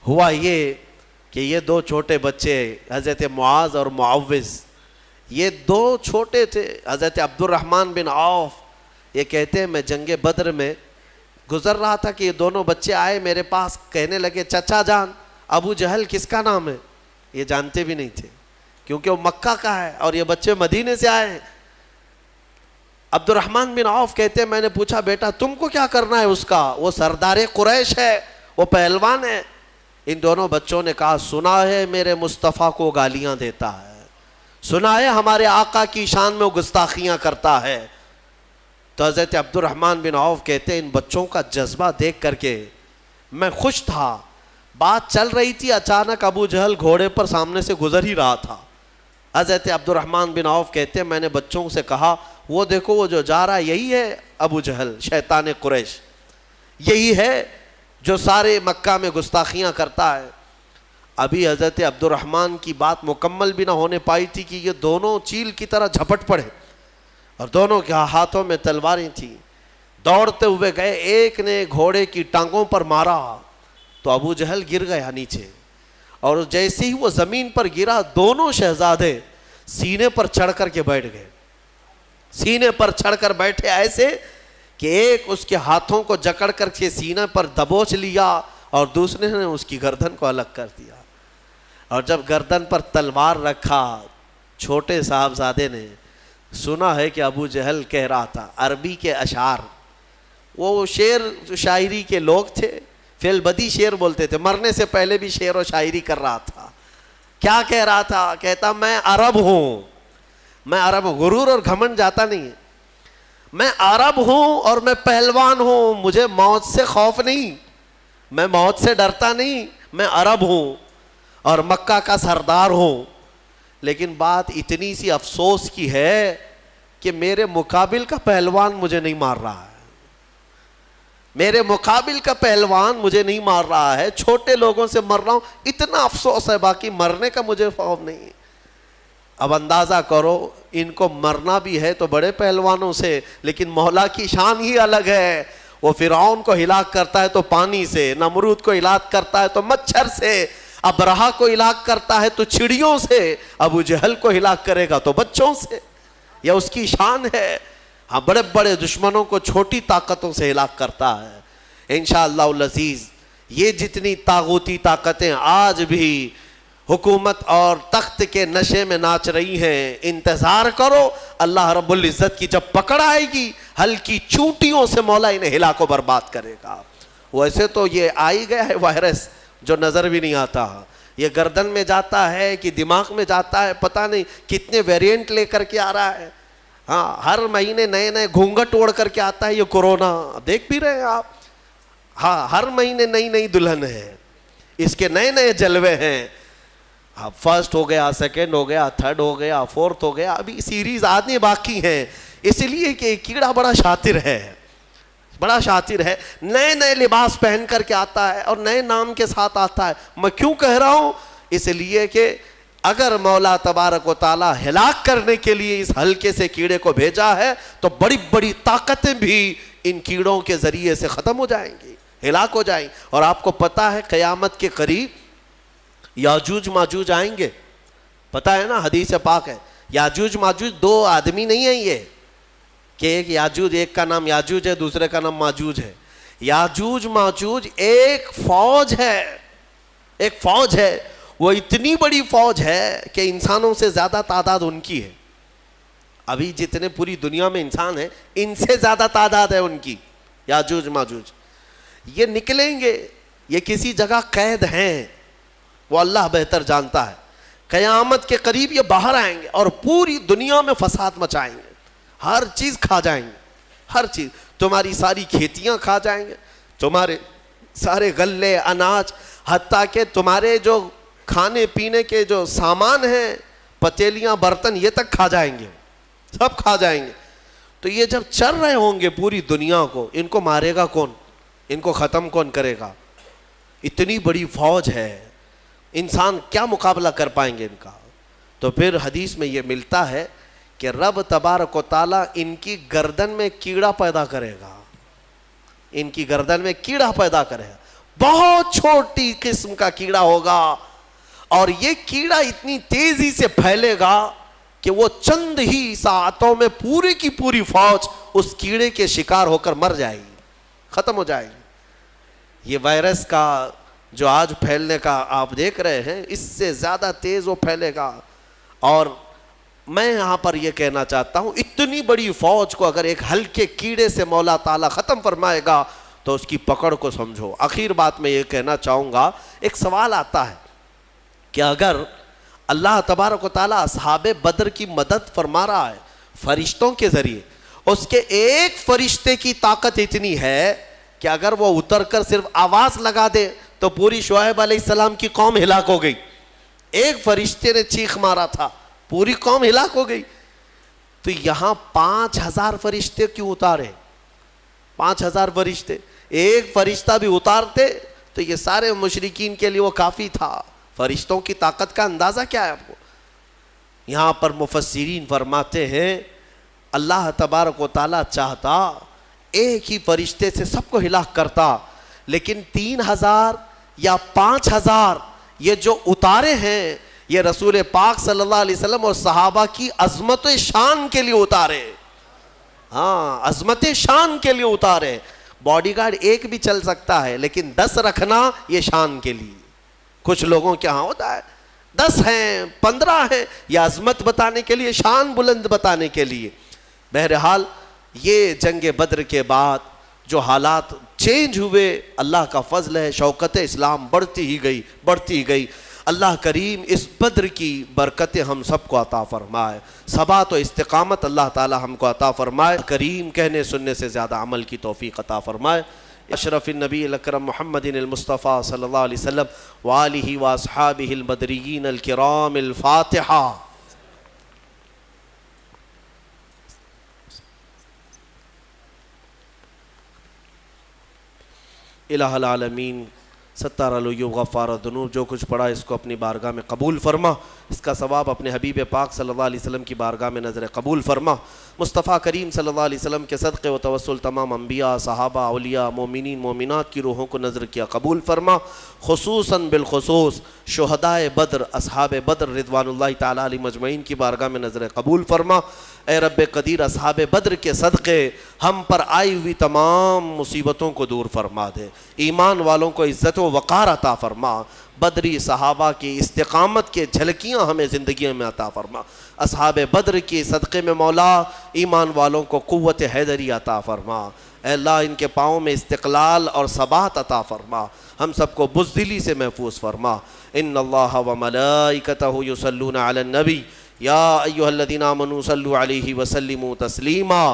ہوا یہ کہ یہ 2 چھوٹے بچے حضرت معاذ اور معوذ, یہ 2 چھوٹے تھے. حضرت عبد الرحمن بن عوف یہ کہتے ہیں میں جنگ بدر میں گزر رہا تھا کہ یہ دونوں بچے آئے میرے پاس, کہنے لگے چچا جان ابو جہل کس کا نام ہے؟ یہ جانتے بھی نہیں تھے کیونکہ وہ مکہ کا ہے اور یہ بچے مدینے سے آئے ہیں. عبد الرحمن بن عوف کہتے ہیں میں نے پوچھا بیٹا تم کو کیا کرنا ہے اس کا, وہ سردار قریش ہے, وہ پہلوان ہے. ان دونوں بچوں نے کہا سنا ہے میرے مصطفیٰ کو گالیاں دیتا ہے, سنا ہے ہمارے آقا کی شان میں وہ گستاخیاں کرتا ہے. تو حضرت عبد الرحمن بن عوف کہتے ہیں ان بچوں کا جذبہ دیکھ کر کے میں خوش تھا. بات چل رہی تھی, اچانک ابو جہل گھوڑے پر سامنے سے گزر ہی رہا تھا. حضرت عبد الرحمن بن عوف کہتے ہیں میں نے بچوں سے کہا وہ دیکھو وہ جو جا رہا ہے یہی ہے ابو جہل شیطان قریش، یہی ہے جو سارے مکہ میں گستاخیاں کرتا ہے۔ ابھی حضرت عبد الرحمن کی بات مکمل بھی نہ ہونے پائی تھی کہ یہ دونوں چیل کی طرح جھپٹ پڑے اور دونوں کے ہاتھوں میں تلواریں تھیں، دوڑتے ہوئے گئے، ایک نے گھوڑے کی ٹانگوں پر مارا تو ابو جہل گر گیا نیچے، اور جیسے ہی وہ زمین پر گرا دونوں شہزادے سینے پر چڑھ کر کے بیٹھ گئے، سینے پر چڑھ کر بیٹھے ایسے کہ ایک اس کے ہاتھوں کو جکڑ کر کے سینے پر دبوچ لیا اور دوسرے نے اس کی گردن کو الگ کر دیا، اور جب گردن پر تلوار رکھا چھوٹے صاحبزادے نے سنا ہے کہ ابو جہل کہہ رہا تھا عربی کے اشعار، وہ شعر شاعری کے لوگ تھے، فی البدی شعر بولتے تھے، مرنے سے پہلے بھی شعر و شاعری کر رہا تھا۔ کیا کہہ رہا تھا؟ کہتا میں عرب ہوں، میں عرب ہوں، غرور اور گھمنڈ جاتا نہیں ہے، میں عرب ہوں اور میں پہلوان ہوں، مجھے موت سے خوف نہیں، میں موت سے ڈرتا نہیں، میں عرب ہوں اور مکہ کا سردار ہوں، لیکن بات اتنی سی افسوس کی ہے کہ میرے مقابل کا پہلوان مجھے نہیں مار رہا ہے، میرے مقابل کا پہلوان مجھے نہیں مار رہا ہے، چھوٹے لوگوں سے مر رہا ہوں، اتنا افسوس ہے، باقی مرنے کا مجھے خوف نہیں۔ اب اندازہ کرو ان کو مرنا بھی ہے تو بڑے پہلوانوں سے، لیکن مولا کی شان ہی الگ ہے، وہ فرعون کو ہلاک کرتا ہے تو پانی سے، نمرود کو ہلاک کرتا ہے تو مچھر سے، ابرہا کو ہلاک کرتا ہے تو چڑیوں سے، ابو جہل کو ہلاک کرے گا تو بچوں سے، یہ اس کی شان ہے۔ ہاں بڑے بڑے دشمنوں کو چھوٹی طاقتوں سے ہلاک کرتا ہے۔ انشاءاللہ العزیز یہ جتنی طاغوتی طاقتیں آج بھی حکومت اور تخت کے نشے میں ناچ رہی ہیں، انتظار کرو اللہ رب العزت کی جب پکڑ آئے گی ہلکی چونٹیوں سے مولا انہیں ہلاک و برباد کرے گا۔ ویسے تو یہ آئی گیا ہے وائرس جو نظر بھی نہیں آتا، یہ گردن میں جاتا ہے کہ دماغ میں جاتا ہے، پتہ نہیں کتنے ویریئنٹ لے کر کے آ رہا ہے۔ ہاں ہر مہینے نئے نئے گھونگھٹ اوڑھ کر کے آتا ہے یہ کورونا، دیکھ بھی رہے ہیں آپ۔ ہاں ہر مہینے نئی نئی دلہن ہے، اس کے نئے نئے جلوے ہیں۔ ہاں فرسٹ ہو گیا، سیکنڈ ہو گیا، تھرڈ ہو گیا، فورتھ ہو گیا، ابھی سیریز آنے باقی ہیں، اس لیے کہ کیڑا بڑا شاطر ہے، بڑا شاطر ہے، نئے نئے لباس پہن کر کے آتا ہے اور نئے نام کے ساتھ آتا ہے۔ میں کیوں کہہ رہا ہوں؟ اس لیے کہ اگر مولا تبارک و تعالیٰ ہلاک کرنے کے لیے اس ہلکے سے کیڑے کو بھیجا ہے تو بڑی بڑی طاقتیں بھی ان کیڑوں کے ذریعے سے ختم ہو جائیں گی، ہلاک ہو جائیں گی۔ اور آپ کو پتا ہے قیامت کے قریب یاجوج ماجوج آئیں گے، پتہ ہے نا، حدیث پاک ہے۔ یاجوج ماجوج دو آدمی نہیں ہیں یہ کہ ایک یاجوج، ایک کا نام یاجوج ہے دوسرے کا نام ماجوج ہے۔ یاجوج ماجوج ایک فوج ہے، ایک فوج ہے، وہ اتنی بڑی فوج ہے کہ انسانوں سے زیادہ تعداد ان کی ہے۔ ابھی جتنے پوری دنیا میں انسان ہیں ان سے زیادہ تعداد ہے ان کی، یاجوج ماجوج۔ یہ نکلیں گے، یہ کسی جگہ قید ہیں، وہ اللہ بہتر جانتا ہے۔ قیامت کے قریب یہ باہر آئیں گے اور پوری دنیا میں فساد مچائیں گے، ہر چیز کھا جائیں گے، ہر چیز، تمہاری ساری کھیتیاں کھا جائیں گے، تمہارے سارے غلے اناج، حتیٰ کہ تمہارے جو کھانے پینے کے جو سامان ہیں، پتیلیاں برتن، یہ تک کھا جائیں گے، سب کھا جائیں گے۔ تو یہ جب چل رہے ہوں گے پوری دنیا کو، ان کو مارے گا کون؟ ان کو ختم کون کرے گا؟ اتنی بڑی فوج ہے، انسان کیا مقابلہ کر پائیں گے ان کا؟ تو پھر حدیث میں یہ ملتا ہے کہ رب تبارک و تعالیٰ ان کی گردن میں کیڑا پیدا کرے گا، ان کی گردن میں کیڑا پیدا کرے گا، بہت چھوٹی قسم کا کیڑا ہوگا، اور یہ کیڑا اتنی تیزی سے پھیلے گا کہ وہ چند ہی ساعتوں میں پوری کی پوری فوج اس کیڑے کے شکار ہو کر مر جائے گی، ختم ہو جائے گی۔ یہ وائرس کا جو آج پھیلنے کا آپ دیکھ رہے ہیں، اس سے زیادہ تیز وہ پھیلے گا۔ اور میں یہاں پر یہ کہنا چاہتا ہوں، اتنی بڑی فوج کو اگر ایک ہلکے کیڑے سے مولا تعالیٰ ختم فرمائے گا تو اس کی پکڑ کو سمجھو۔ آخر بات میں یہ کہنا چاہوں گا، ایک سوال آتا ہے کہ اگر اللہ تبارک و تعالیٰ اصحاب بدر کی مدد فرما رہا ہے فرشتوں کے ذریعے، اس کے ایک فرشتے کی طاقت اتنی ہے کہ اگر وہ اتر کر صرف آواز لگا دے تو پوری شعیب علیہ السلام کی قوم ہلاک ہو گئی۔ ایک فرشتے نے چیخ مارا تھا پوری قوم ہلاک ہو گئی. تو یہاں 5000 فرشتے کیوں اتارے؟ 5000 فرشتے، ایک فرشتہ بھی اتارتے تو یہ سارے مشرکین کے لیے وہ کافی تھا. فرشتوں کی طاقت کا اندازہ کیا ہے آپ کو؟ یہاں پر مفسرین فرماتے ہیں اللہ تبارک و تعالیٰ چاہتا ایک ہی فرشتے سے سب کو ہلاک کرتا، لیکن 3000 یا 5000 یہ جو اتارے ہیں یہ رسول پاک صلی اللہ علیہ وسلم اور صحابہ کی عظمت و شان کے لیے اتارے. ہاں، عظمت شان کے لیے اتارے. باڈی گارڈ ایک بھی چل سکتا ہے لیکن 10 رکھنا یہ شان کے لیے. کچھ لوگوں کے ہاں ہوتا ہے 10 ہیں 15 ہیں، یہ عظمت بتانے کے لیے، شان بلند بتانے کے لیے. بہرحال یہ جنگ بدر کے بعد جو حالات چینج ہوئے، اللہ کا فضل ہے، شوکت اسلام بڑھتی ہی گئی. اللہ کریم اس بدر کی برکتیں ہم سب کو عطا فرمائے، ثبات و استقامت اللہ تعالی ہم کو عطا فرمائے. کریم کہنے سننے سے زیادہ عمل کی توفیق عطا فرمائے. اشرف النبی الاکرم محمد المصطفیٰ صلی اللہ علیہ وسلم وآلہ واصحابہ البدریین الکرام. الفاتحہ. الہ العالمین ستار العیوب غفار الذنوب، جو کچھ پڑھا اس کو اپنی بارگاہ میں قبول فرما، اس کا ثواب اپنے حبیب پاک صلی اللہ علیہ وسلم کی بارگاہ میں نظر قبول فرما. مصطفیٰ کریم صلی اللہ علیہ وسلم کے صدقے و توسل تمام انبیاء، صحابہ، اولیاء، مومنین، مومنات کی روحوں کو نظر کیا قبول فرما. خصوصاً بالخصوص شہدائے بدر، اصحاب بدر رضوان اللہ تعالیٰ علیہ مجمعین کی بارگاہ میں نظر قبول فرما. اے رب قدیر، اصحاب بدر کے صدقے ہم پر آئی ہوئی تمام مصیبتوں کو دور فرما دے، ایمان والوں کو عزت و وقار عطا فرما. بدری صحابہ کی استقامت کے جھلکیاں ہمیں زندگیوں میں عطا فرما. اصحاب بدر کی صدقے میں مولا ایمان والوں کو قوت حیدری عطا فرما. اے اللہ ان کے پاؤں میں استقلال اور ثبات عطا فرما، ہم سب کو بزدلی سے محفوظ فرما. ان اللہ و ملائکتہ یصلون علی النبی یا ایھا الذین آمنوا صلوا علیہ وسلموا تسلیما.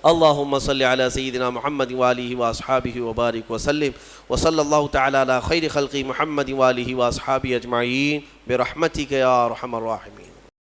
اللہم صلی علی سیدنا محمد وآلہ واصحابہ وبارک وسلم. وصلی اللہ تعالی علی خیر خلق محمد وآلہ واصحابہ اجمعین برحمتک یا ارحم الراحمین.